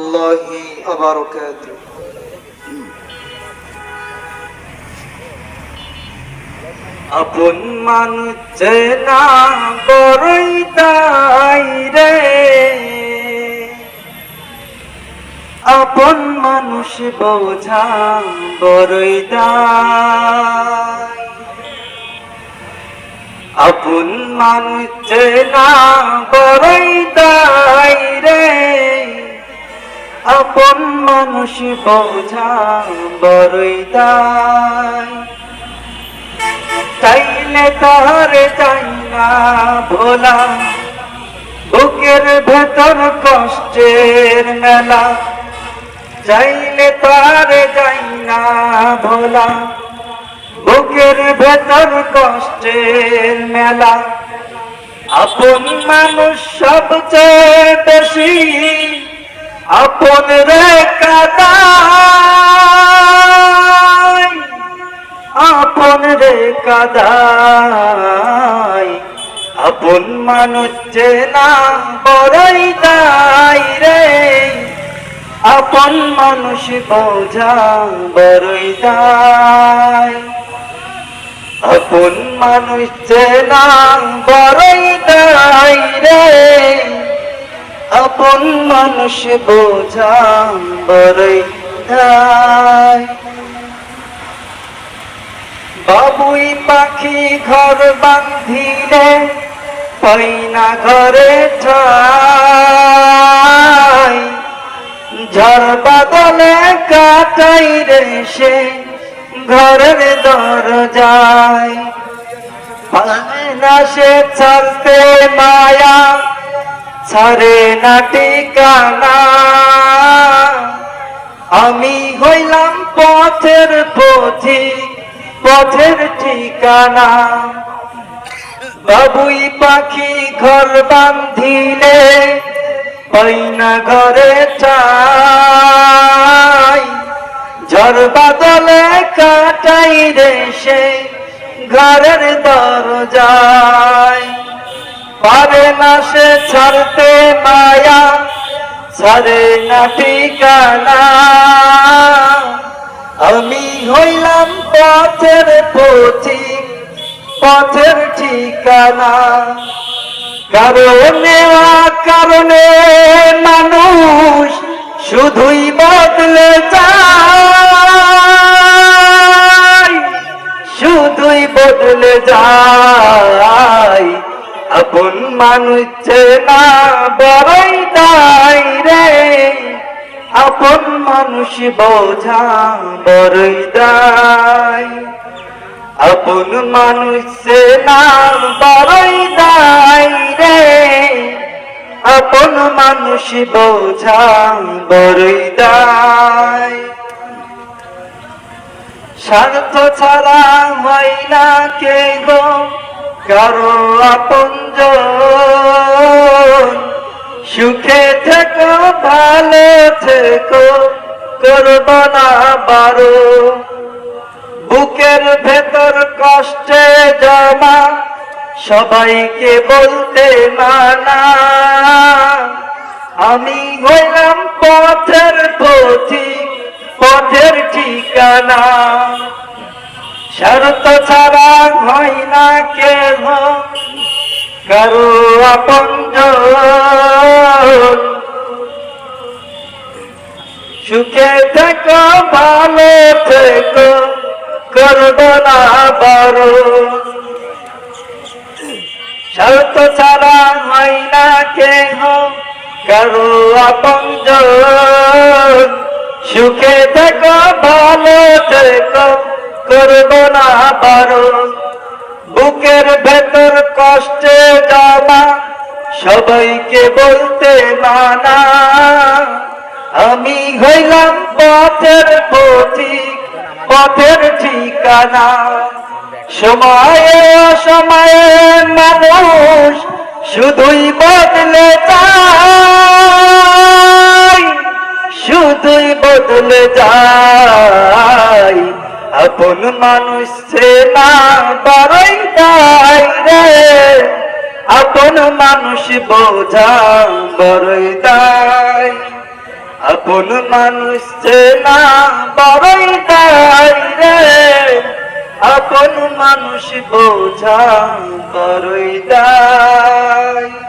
রহমতুল্লাহি ওয়া বারাকাতুহু। আপন মানুষ চেনা বড়ই দায় রে, আপন মানুষ বোঝা বড়ই দায়। আপন মানুষ চেনা বড়ই দায় রে, আপন মানুষ বোঝা বড়ই দায়। চাইলে তার চাই না ভোলা, বুকের ভেতর কষ্টের মেলা। চাইলে তার যাই না ভোলা, বুকের ভেতর কষ্টের মেলা। আপন মানুষ সবচেয়ে বেশি আপন রে কাদায়, আপন রে কাদায়। আপন মানুষ চেনা বড়ই দায় রে, আপন মানুষ বোঝা বড়ই দায়। আপন মানুষ চেনা বড়ই দায় রে, আপন মানুষ বোঝা বড়ই দায়। বাবুই পাখি ঘর বাঁধিলে পাই না ঘরে ঠাই, ঝড় বাদলে কাটাই রে সে ঘরের দরজায়। পায় না সে ছাড়তে মায়া, ছাড়ে না ঠিকানা। আমি হইলাম পথের পথিক, পথের ঠিকানা। বাবুই পাখি ঘর বাঁধিলে পাই না ঘরে ঠাই, ঝড় বাদলে কাটাই রে সে ঘরের দরজায়। পারে না সে ছাড়তে মায়া, ছাড়ে না ঠিকানা। আমি হইলাম পথের পথিক, পথের ঠিকানা। কারণে কারণে মানুষ শুধুই বদলে যায়, শুধুই বদলে যায়। আপন মানুষ চেনা বড়ই দায় রে, আপন মানুষ বোঝা বড়ই দায়। আপন মানুষ চেনা বড়ই দায় রে, আপন মানুষ বোঝা বড়ই দায়। স্বার্থ ছাড়া হয় না কেহ কারো আপনজন। সুখে থেকো ভালো থেকো, করব না বারো। বুকের ভেতর কষ্টে জমা, সবাইকে বলতে মানা। আমি হইলাম পথের পথিক, পথের ঠিকানা। স্বার্থ ছাড়া হয় না কেহ কারো আপনজন। সুখে থেকো ভালো থেকো, করব না বারো। স্বার্থ ছাড়া হয় না কেহ কারো আপনজন। সুখে থেকো ভালো থেকো, করব না বারো। বুকের ভেতর কষ্টে জমা, সবাইকে বলতে মানা। আমি হইলাম পথের পথিক, পথের ঠিকানা। সময়ে অসময়ে মানুষ শুধুই বদলে যায়, শুধুই বদলে যায়। আপন মানুষ চেনা বড়ই দায় রে, আপন মানুষ বোঝা বড়ই দায়। আপন মানুষ চেনা বড়ই দায় রে, আপন মানুষ বোঝা বড়ই দায়।